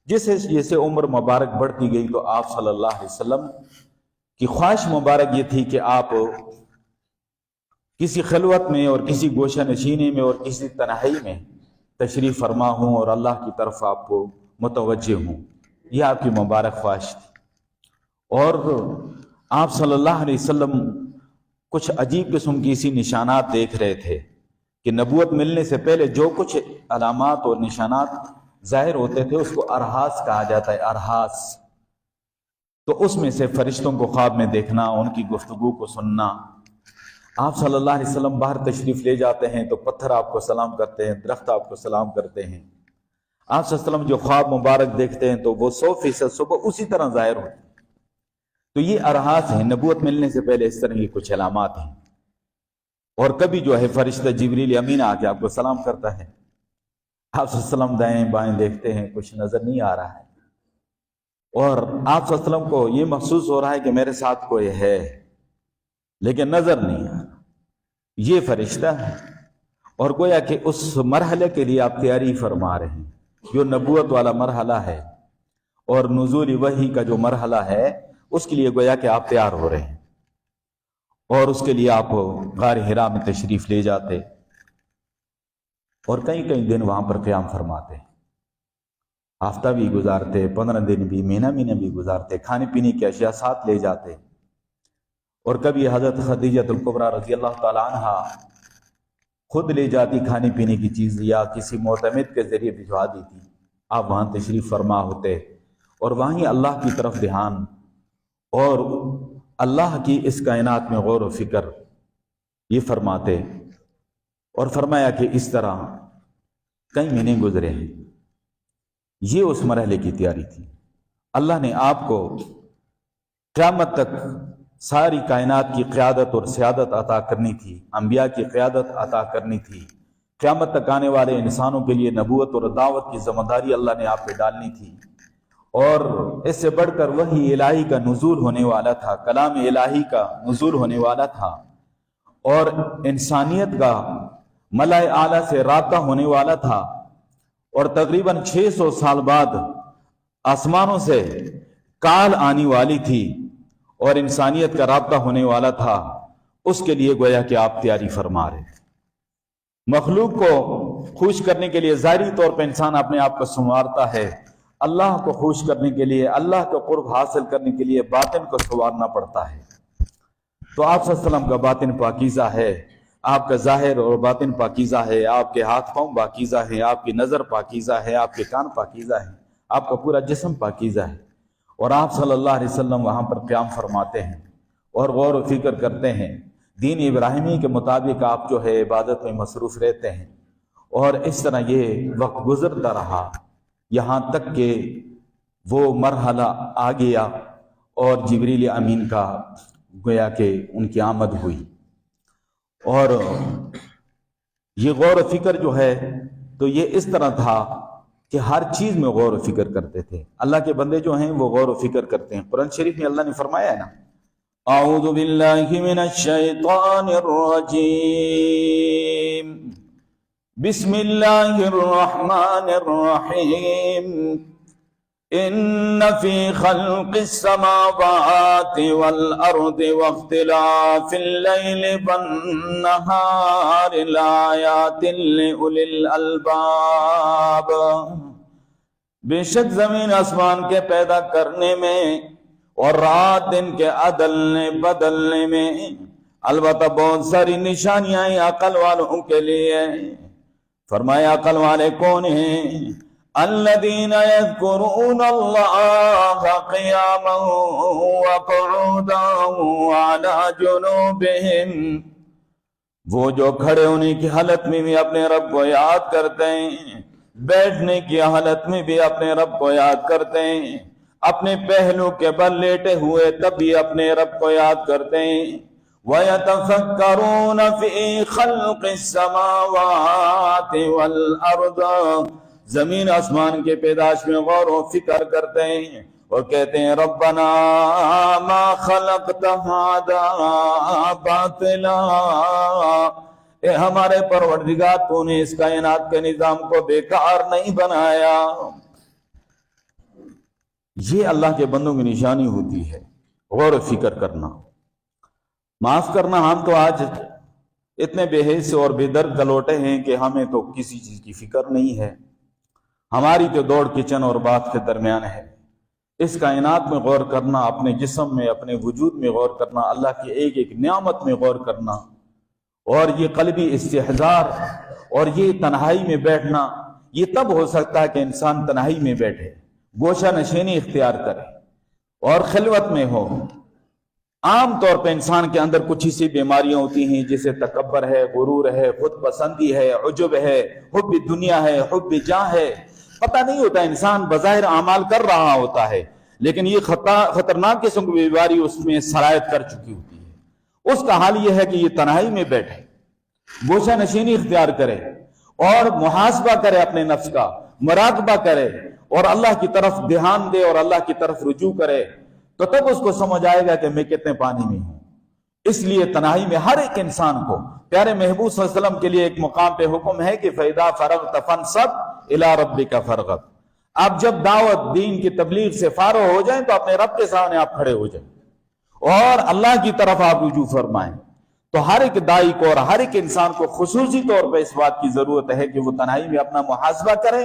جیسے جیسے عمر مبارک بڑھتی گئی تو آپ صلی اللہ علیہ وسلم کی خواہش مبارک یہ تھی کہ آپ کسی خلوت میں اور کسی گوشہ نشینی میں اور کسی تنہائی میں تشریف فرما ہوں اور اللہ کی طرف آپ کو متوجہ ہوں. یہ آپ کی مبارک خواہش تھی. اور آپ صلی اللہ علیہ وسلم کچھ عجیب قسم کی اسی نشانات دیکھ رہے تھے کہ نبوت ملنے سے پہلے جو کچھ علامات اور نشانات ظاہر ہوتے تھے اس کو ارحاس کہا جاتا ہے. ارحاس تو اس میں سے فرشتوں کو خواب میں دیکھنا، ان کی گفتگو کو سننا. آپ صلی اللہ علیہ وسلم باہر تشریف لے جاتے ہیں تو پتھر آپ کو سلام کرتے ہیں، درخت آپ کو سلام کرتے ہیں. آپ صلی اللہ علیہ وسلم جو خواب مبارک دیکھتے ہیں تو وہ 100% صبح اسی طرح ظاہر ہوتے ہیں. تو یہ ارحاس ہیں، نبوت ملنے سے پہلے اس طرح کی کچھ علامات ہیں. اور کبھی جو ہے فرشتہ جبریل امین آ کے آپ کو سلام کرتا ہے. آپ صلی اللہ علیہ وسلم دائیں بائیں دیکھتے ہیں، کچھ نظر نہیں آ رہا ہے، اور آپ صلی اللہ علیہ وسلم کو یہ محسوس ہو رہا ہے کہ میرے ساتھ کوئی ہے لیکن نظر نہیں آ رہا. یہ فرشتہ ہے. اور گویا کہ اس مرحلے کے لیے آپ تیاری فرما رہے ہیں جو نبوت والا مرحلہ ہے اور نزول وحی کا جو مرحلہ ہے، اس کے لیے گویا کہ آپ تیار ہو رہے ہیں. اور اس کے لیے آپ غار حرا میں تشریف لے جاتے اور کئی کئی دن وہاں پر قیام فرماتے. ہفتہ بھی گزارتے، 15 دن بھی، مہینہ بھی گزارتے. کھانے پینے کی اشیاء ساتھ لے جاتے. اور کبھی حضرت خدیجہ الکبریٰ رضی اللہ تعالی عنہ خود لے جاتی کھانے پینے کی چیز، یا کسی معتمد کے ذریعے بھجوا دیتی. آپ وہاں تشریف فرما ہوتے اور وہیں اللہ کی طرف دھیان اور اللہ کی اس کائنات میں غور و فکر یہ فرماتے. اور فرمایا کہ اس طرح کئی مہینے گزرے ہیں. یہ اس مرحلے کی تیاری تھی. اللہ نے آپ کو قیامت تک ساری کائنات کی قیادت اور سیادت عطا کرنی تھی، انبیاء کی قیادت عطا کرنی تھی. قیامت تک آنے والے انسانوں کے لیے نبوت اور دعوت کی ذمہ داری اللہ نے آپ پہ ڈالنی تھی. اور اس سے بڑھ کر وحی الہی کا نزول ہونے والا تھا، کلام الہی کا نزول ہونے والا تھا، اور انسانیت کا ملائے اعلیٰ سے رابطہ ہونے والا تھا. اور تقریباً 600 سال بعد آسمانوں سے کال آنے والی تھی اور انسانیت کا رابطہ ہونے والا تھا. اس کے لیے گویا کہ آپ تیاری فرما رہے. مخلوق کو خوش کرنے کے لیے ظاہری طور پہ انسان اپنے آپ کو سنوارتا ہے. اللہ کو خوش کرنے کے لیے، اللہ کا قرب حاصل کرنے کے لیے باطن کو سنوارنا پڑتا ہے. تو آپ صلی اللہ علیہ وسلم کا باطن پاکیزہ ہے، آپ کا ظاہر اور باطن پاکیزہ ہے، آپ کے ہاتھ پاؤں پاکیزہ ہیں، آپ کی نظر پاکیزہ ہے، آپ کے کان پاکیزہ ہیں، آپ کا پورا جسم پاکیزہ ہے. اور آپ صلی اللہ علیہ وسلم وہاں پر قیام فرماتے ہیں اور غور و فکر کرتے ہیں. دین ابراہیمی کے مطابق آپ جو ہے عبادت میں مصروف رہتے ہیں. اور اس طرح یہ وقت گزرتا رہا یہاں تک کہ وہ مرحلہ آ گیا اور جبریل امین کا گویا کہ ان کی آمد ہوئی. اور یہ غور و فکر جو ہے تو یہ اس طرح تھا کہ ہر چیز میں غور و فکر کرتے تھے. اللہ کے بندے جو ہیں وہ غور و فکر کرتے ہیں. قرآن شریف میں اللہ نے فرمایا ہے نا، اعوذ باللہ من الشیطان الرجیم، بسم اللہ الرحمن الرحیم، ان فی خلق السماوات والارض واختلاف اللیل والنہار لآیات لأولی الالباب. بے شک زمین آسمان کے پیدا کرنے میں اور رات دن کے عدلنے بدلنے میں البتہ بہت ساری نشانیاں عقل والوں کے لیے. فرمایا عقل والے کون ہیں؟ الذین یذکرون اللہ قیاما وقعودا وعلی جنوبہم، وہ جو کھڑے ہونے کی حالت میں بھی اپنے رب کو یاد کرتے ہیں، بیٹھنے کی حالت میں بھی اپنے رب کو یاد کرتے ہیں، اپنے پہلو کے بل لیٹے ہوئے تب بھی اپنے رب کو یاد کرتے ہیں. وَيَتَفَكَّرُونَ فِي خَلْقِ السَّمَاوَاتِ وَالْأَرْضِ، زمین آسمان کے پیدائش میں غور و فکر کرتے ہیں اور کہتے ہیں ربنا ما خلقت هذا باطلا، اے ہمارے پروردگار تو نے اس کائنات کے نظام کو بیکار نہیں بنایا. یہ اللہ کے بندوں کی نشانی ہوتی ہے، غور و فکر کرنا۔ معاف کرنا، ہم تو آج اتنے بے حیث اور بے درد گلوٹے ہیں کہ ہمیں تو کسی چیز کی فکر نہیں ہے۔ ہماری تو دوڑ کچن اور بات کے درمیان ہے۔ اس کائنات میں غور کرنا، اپنے جسم میں، اپنے وجود میں غور کرنا، اللہ کی ایک ایک نعمت میں غور کرنا، اور یہ قلبی استحضار اور یہ تنہائی میں بیٹھنا، یہ تب ہو سکتا ہے کہ انسان تنہائی میں بیٹھے، گوشہ نشینی اختیار کرے اور خلوت میں ہو۔ عام طور پہ انسان کے اندر کچھ ایسی بیماریاں ہوتی ہیں جیسے تکبر ہے، غرور ہے، خود پسندی ہے، عجب ہے، حب دنیا ہے، حب جاہ ہے۔ پتہ نہیں ہوتا، انسان بظاہر اعمال کر رہا ہوتا ہے لیکن یہ خطرناک قسم کی بیماری اس میں سرایت کر چکی ہوتی ہے۔ اس کا حال یہ ہے کہ یہ تنہائی میں بیٹھے، گوشہ نشینی اختیار کرے اور محاسبہ کرے، اپنے نفس کا مراقبہ کرے اور اللہ کی طرف دھیان دے اور اللہ کی طرف رجوع کرے، تو تب اس کو سمجھ آئے گا کہ میں کتنے پانی میں ہوں۔ اس لیے تنہائی میں ہر ایک انسان کو پیارے محبوب صلی اللہ علیہ وسلم کے لیے ایک مقام پہ حکم ہے کہ فَإِذَا فَرَغْتَ فَانْصَبْ إِلَىٰ رَبِّكَ فَارْغَب۔ آپ جب دعوت دین کی تبلیغ سے فارغ ہو جائیں تو اپنے رب کے سامنے آپ کھڑے ہو جائیں اور اللہ کی طرف آپ رجوع فرمائیں۔ تو ہر ایک دائی کو اور ہر ایک انسان کو خصوصی طور پہ اس بات کی ضرورت ہے کہ وہ تنہائی میں اپنا محاسبہ کرے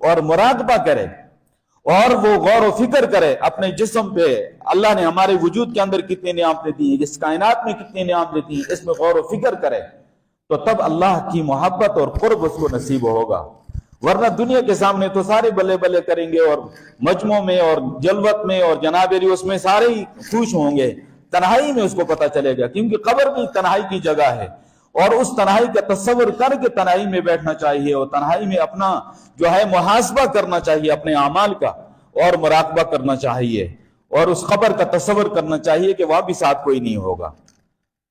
اور مراقبہ کرے اور وہ غور و فکر کرے اپنے جسم پہ، اللہ نے ہمارے وجود کے اندر کتنی نعمتیں دی ہیں، اس کائنات میں کتنی نعمتیں دی ہیں، اس میں غور و فکر کرے تو تب اللہ کی محبت اور قرب اس کو نصیب ہوگا۔ ورنہ دنیا کے سامنے تو سارے بلے بلے کریں گے اور مجموع میں اور جلوت میں اور جناب اس میں سارے ہی خوش ہوں گے، تنہائی میں اس کو پتہ چلے گا، کیونکہ قبر بھی تنہائی کی جگہ ہے اور اس تنہائی کا تصور کر کے تنہائی میں بیٹھنا چاہیے اور تنہائی میں اپنا جو ہے محاسبہ کرنا چاہیے اپنے اعمال کا اور مراقبہ کرنا چاہیے اور اس قبر کا تصور کرنا چاہیے کہ وہاں بھی ساتھ کوئی نہیں ہوگا۔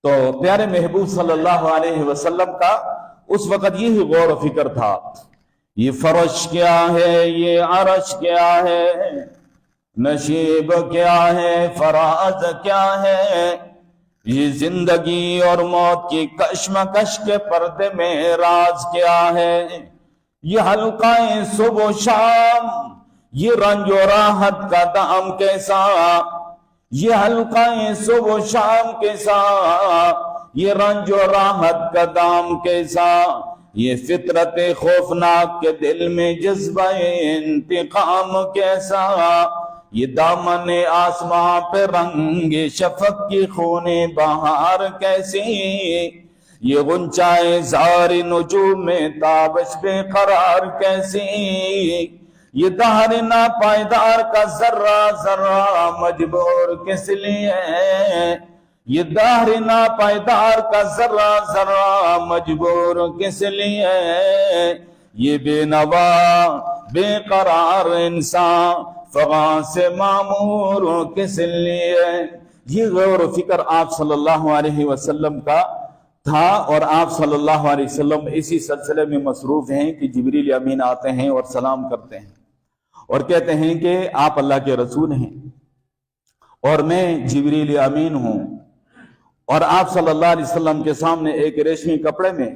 تو پیارے محبوب صلی اللہ علیہ وسلم کا اس وقت یہی غور و فکر تھا، یہ فرش کیا ہے، یہ عرش کیا ہے، نشیب کیا ہے، فراز کیا ہے، یہ زندگی اور موت کی کشمکش کے پردے میں راز کیا ہے، یہ حلقہ صبح و شام، یہ رنج و راحت کا دام کیسا، یہ حلقہ صبح و شام کیسا، یہ رنج و راحت کا دام کیسا، یہ فطرت خوفناک کے دل میں جذبہ انتقام کیسا، یہ دامن آسمان پہ رنگ شفق کی خون بہار کیسی، یہ غنچائے زار نجوم میں تابش بے قرار کیسی، یہ دہر ناپائیدار کا ذرہ ذرہ مجبور کس لیے، یہ دہر ناپائیدار کا ذرہ ذرہ مجبور کس لیے، یہ بے نوا بے قرار انسان فغاں سے معمور کس لیے۔ یہ غور و فکر آپ صلی اللہ علیہ وسلم کا تھا اور آپ صلی اللہ علیہ وسلم اسی سلسلے میں مصروف ہیں کہ جبریل امین آتے ہیں اور سلام کرتے ہیں اور کہتے ہیں کہ آپ اللہ کے رسول ہیں اور میں جبریل امین ہوں، اور آپ صلی اللہ علیہ وسلم کے سامنے ایک ریشمی کپڑے میں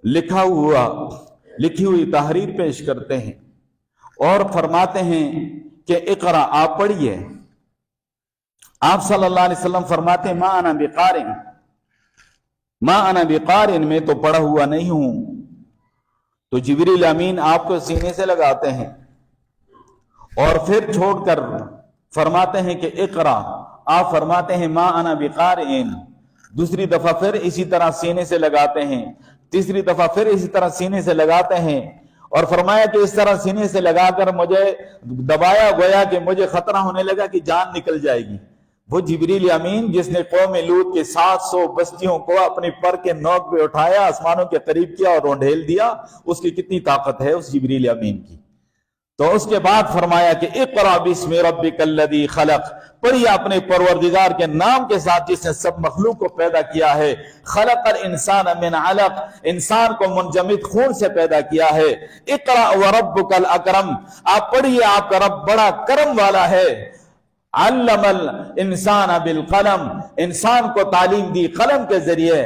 لکھی ہوئی تحریر پیش کرتے ہیں اور فرماتے ہیں کہ اقرا، آپ پڑھیے۔ آپ صلی اللہ علیہ وسلم فرماتے ہیں ما انا بقارئ، ما انا بقارئ، میں تو پڑھا ہوا نہیں ہوں۔ تو جبریل امین آپ کو سینے سے لگاتے ہیں اور پھر چھوڑ کر فرماتے ہیں کہ اقرا، آپ فرماتے ہیں ما انا بقارئ، دوسری دفعہ پھر اسی طرح سینے سے لگاتے ہیں، تیسری دفعہ پھر اسی طرح سینے سے لگاتے ہیں اور فرمایا کہ اس طرح سینے سے لگا کر مجھے دبایا، گویا کہ مجھے خطرہ ہونے لگا کہ جان نکل جائے گی۔ وہ جبریل امین جس نے قوم لوط کے 700 بستیوں کو اپنی پر کے نوک پہ اٹھایا، آسمانوں کے قریب کیا اور رونڈھیل دیا، اس کی کتنی طاقت ہے اس جبریل امین کی۔ تو اس کے بعد فرمایا کہ اقرا بسم ربک الذی خلق، پڑھیے اپنے پروردگار کے نام کے ساتھ جس نے سب مخلوق کو پیدا کیا ہے۔ خلق الانسان من علق، انسان کو منجمد خون سے پیدا کیا ہے۔ اقرا وربک الاکرم، آپ پڑھیے آپ کا رب بڑا کرم والا ہے۔ علم الانسان بالقلم، انسان کو تعلیم دی قلم کے ذریعے۔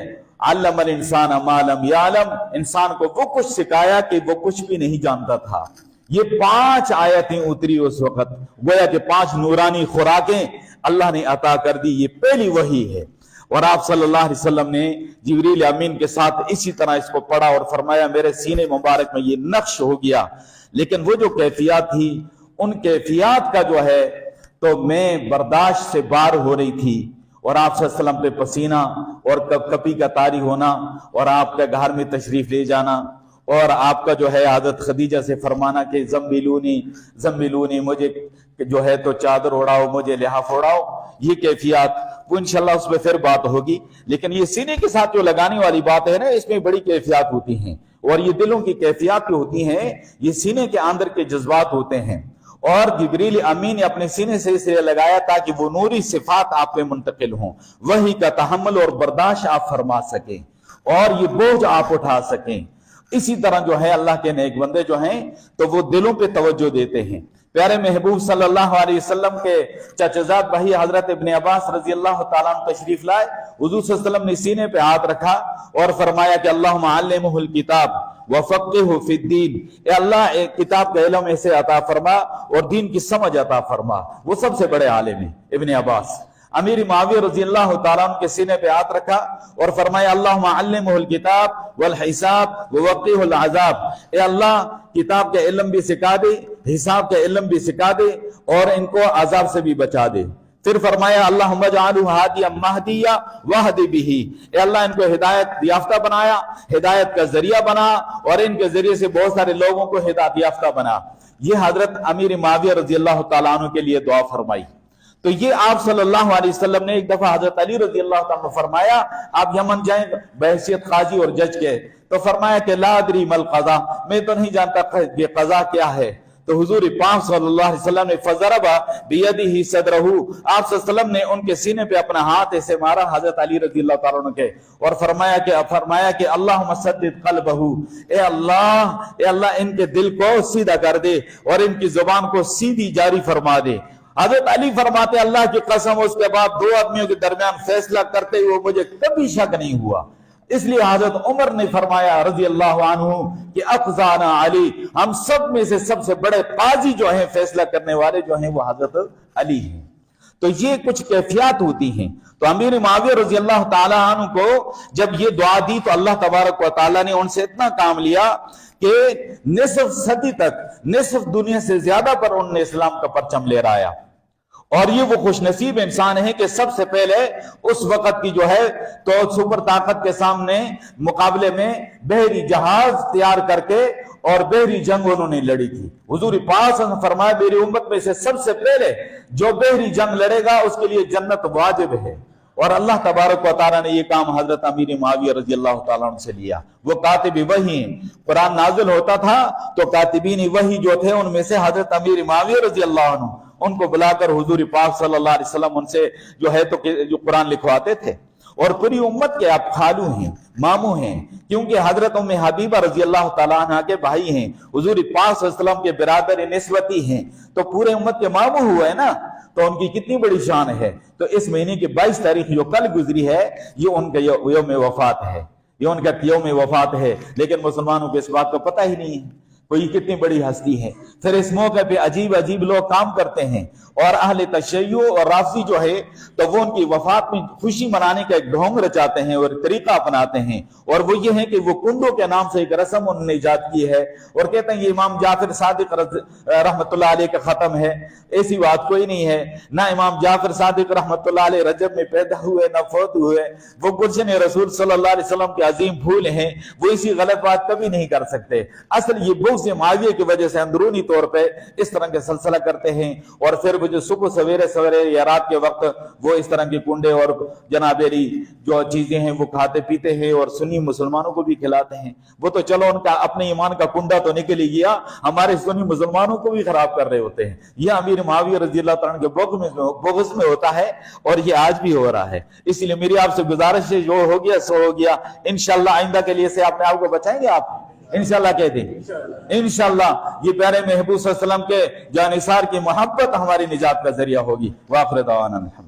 علم الانسان ما لم یعلم، انسان کو وہ کچھ سکھایا کہ وہ کچھ بھی نہیں جانتا تھا۔ یہ 5 آیتیں اتری اس وقت، گویا کہ 5 نورانی خوراکیں اللہ نے عطا کر دی. یہ پہلی وحی ہے. اور آپ صلی اللہ علیہ وسلم نے جبریل امین کے ساتھ اسی طرح اس کو پڑھا اور فرمایا میرے سینے مبارک میں یہ نقش ہو گیا. لیکن وہ جو کیفیات تھی، ان کیفیات کا جو ہے تو میں برداشت سے باہر ہو رہی تھی. اور آپ صلی اللہ علیہ وسلم پہ پسینہ اور کپی کا طاری ہونا، اور آپ کے گھر میں تشریف لے جانا، اور آپ کا جو ہے حضرت خدیجہ سے فرمانا کہ زمبلونی مجھے جو ہے تو چادر اڑاؤ، مجھے لحاف اڑاؤ. یہ کیفیات وہ انشاءاللہ اس میں پھر بات ہوگی. لیکن یہ سینے کے ساتھ جو لگانے والی بات ہے نا، اس میں بڑی کیفیات ہوتی ہیں، اور یہ دلوں کی کیفیات جو ہوتی ہیں، یہ سینے کے اندر کے جذبات ہوتے ہیں. اور جبریل امین نے اپنے سینے سے اس لیے لگایا تاکہ وہ نوری صفات آپ پہ منتقل ہوں، وحی کا تحمل اور برداشت آپ فرما سکیں، اور یہ بوجھ آپ اٹھا سکیں. اسی طرح جو ہے اللہ کے نیک بندے جو ہیں تو وہ دلوں پہ توجہ دیتے ہیں. پیارے محبوب صلی اللہ علیہ وسلم کے چچزاد بھائی حضرت ابن عباس رضی اللہ تعالیٰ عنہ تشریف لائے. حضور صلی اللہ علیہ وسلم نے سینے پہ ہاتھ رکھا اور فرمایا کہ اللہم علمہ الکتاب وفقہہ فی الدین، اے اللہ ایک کتاب کا علم اسے عطا فرما اور دین کی سمجھ عطا فرما. وہ سب سے بڑے عالم ہیں ابن عباس. امیر معاویہ رضی اللہ تعالیٰ عنہ کے سینے پہ ہاتھ رکھا اور فرمایا اللہم علمہ الکتاب والحساب ووقیہ العذاب، اے اللہ کتاب کے علم بھی سکھا دے، حساب کے علم بھی سکھا دے، اور ان کو عذاب سے بھی بچا دے. پھر فرمایا اللہم اجعلہ ہادیا مہدیا واہد بہ، اے اللہ ان کو ہدایت یافتہ بنایا، ہدایت کا ذریعہ بنا، اور ان کے ذریعے سے بہت سارے لوگوں کو ہدایت یافتہ بنا. یہ حضرت امیر معاویہ رضی اللہ تعالیٰ عنہ کے لیے دعا فرمائی. تو یہ آپ صلی اللہ علیہ وسلم نے ایک دفعہ حضرت علی رضی اللہ تعالیٰ عنہ فرمایا آپ یمن جائیں بحیثیت قاضی اور جج کے، تو فرمایا کہ لا ادری ما القضاء، میں تو نہیں جانتا یہ قضا کیا ہے. تو حضور پاک صلی اللہ علیہ وسلم نے فضرب بیدہ صدرہ، آپ صلی اللہ علیہ وسلم نے ان کے سینے پہ اپنا ہاتھ ایسے مارا حضرت علی رضی اللہ تعالیٰ عنہ کے، اور فرمایا کہ اللہم سدد قلبہ، اے اللہ ان کے دل کو سیدھا کر دے اور ان کی زبان کو سیدھی جاری فرما دے. حضرت علی فرماتے اللہ کی قسم اس کے بعد 2 آدمیوں کے درمیان فیصلہ کرتے ہوئے مجھے کبھی شک نہیں ہوا. اس لیے حضرت عمر نے فرمایا رضی اللہ عنہ کہ اقضانا علی، ہم سب میں سے سب سے بڑے قاضی جو ہیں، فیصلہ کرنے والے جو ہیں، وہ حضرت علی ہیں. تو یہ کچھ کیفیات ہوتی ہیں. تو امیر معاویہ رضی اللہ تعالیٰ عنہ کو جب یہ دعا دی تو اللہ تبارک و تعالیٰ نے ان سے اتنا کام لیا کہ نصف صدی تک، نصف دنیا سے زیادہ پر انہوں نے اسلام کا پرچم لے رایا. اور یہ وہ خوش نصیب انسان ہے کہ سب سے پہلے اس وقت کی جو ہے تو سپر طاقت کے سامنے مقابلے میں بحری جہاز تیار کر کے اور بحری جنگ انہوں نے لڑی تھی. حضور پاک نے فرمایا میری امت میں سے سب سے پہلے جو بحری جنگ لڑے گا اس کے لیے جنت واجب ہے. اور اللہ تبارک و تعالیٰ نے یہ کام حضرت امیر معاویہ رضی اللہ تعالیٰ عنہ سے لیا. وہ کاتب وحی ہیں، قرآن نازل ہوتا تھا تو کاتبین وحی جو تھے ان میں سے حضرت امیر معاویہ رضی اللہ عنہ، ان کو بلا کر حضور پاک صلی اللہ علیہ وسلم ان سے جو ہے تو جو قرآن لکھواتے تھے. اور پوری امت کے آپ خالو ہیں، ماموں ہیں، کیونکہ حضرت ام حبیبہ رضی اللہ تعالیٰ عنہ کے بھائی ہیں، حضور پاک صلی اللہ علیہ وسلم کے برادر نسبتی ہیں، تو پورے امت کے ماموں ہوئے نا، تو ان کی کتنی بڑی شان ہے. تو اس مہینے کی 22 تاریخ جو کل گزری ہے یہ ان کا یوم وفات ہے، یہ ان کا یوم وفات ہے. لیکن مسلمانوں کو اس بات کا پتہ ہی نہیں ہے کوئی کتنی بڑی ہستی ہے. پھر اس موقع پہ عجیب عجیب لوگ کام کرتے ہیں، اور اہل تشیع اور رافضی جو ہے تو وہ ان کی وفات میں خوشی منانے کا ایک ڈھونگ رچاتے ہیں اور طریقہ اپناتے ہیں. اور وہ یہ ہے کہ وہ کنڈوں کے نام سے ایک رسم انہوں نے ایجاد کی ہے اور کہتے ہیں یہ امام جعفر صادق رحمۃ اللہ علیہ کا ختم ہے. ایسی بات کوئی نہیں ہے. نہ امام جعفر صادق رحمۃ اللہ علیہ رجب میں پیدا ہوئے نہ فوت ہوئے. وہ گلشن رسول صلی اللہ علیہ وسلم کے عظیم پھول ہیں. وہ اسی غلط بات کبھی نہیں کر سکتے. اصل یہ بغض معاویہ کی وجہ سے اندرونی طور پہ اس طرح کے سلسلہ کرتے ہیں. اور پھر وہ جو صبح سویرے یا رات کے وقت وہ اس طرح کے کنڈے اور جنابیری جو چیزیں ہیں وہ کھاتے پیتے ہیں اور سنی مسلمانوں کو بھی کھلاتے ہیں. وہ تو چلو ان کا اپنے ایمان کا کنڈا تو نکل ہی گیا، ہمارے سنی مسلمانوں کو بھی خراب کر رہے ہوتے ہیں. یہ امیر معاویہ رضی اللہ تعالیٰ کے بغض میں ہوتا ہے اور یہ آج بھی ہو رہا ہے. اس لیے میری آپ سے گزارش ہے جو ہو گیا سو ہو گیا. انشاءاللہ آئندہ کے لیے سے اپنے آپ کو بچائیں گے آپ انشاءاللہ کہہ دیں انشاءاللہ. یہ پیارے محبوب صلی اللہ علیہ وسلم کے جانثار کی محبت ہماری نجات کا ذریعہ ہوگی. وآخر دعوانا الحمد.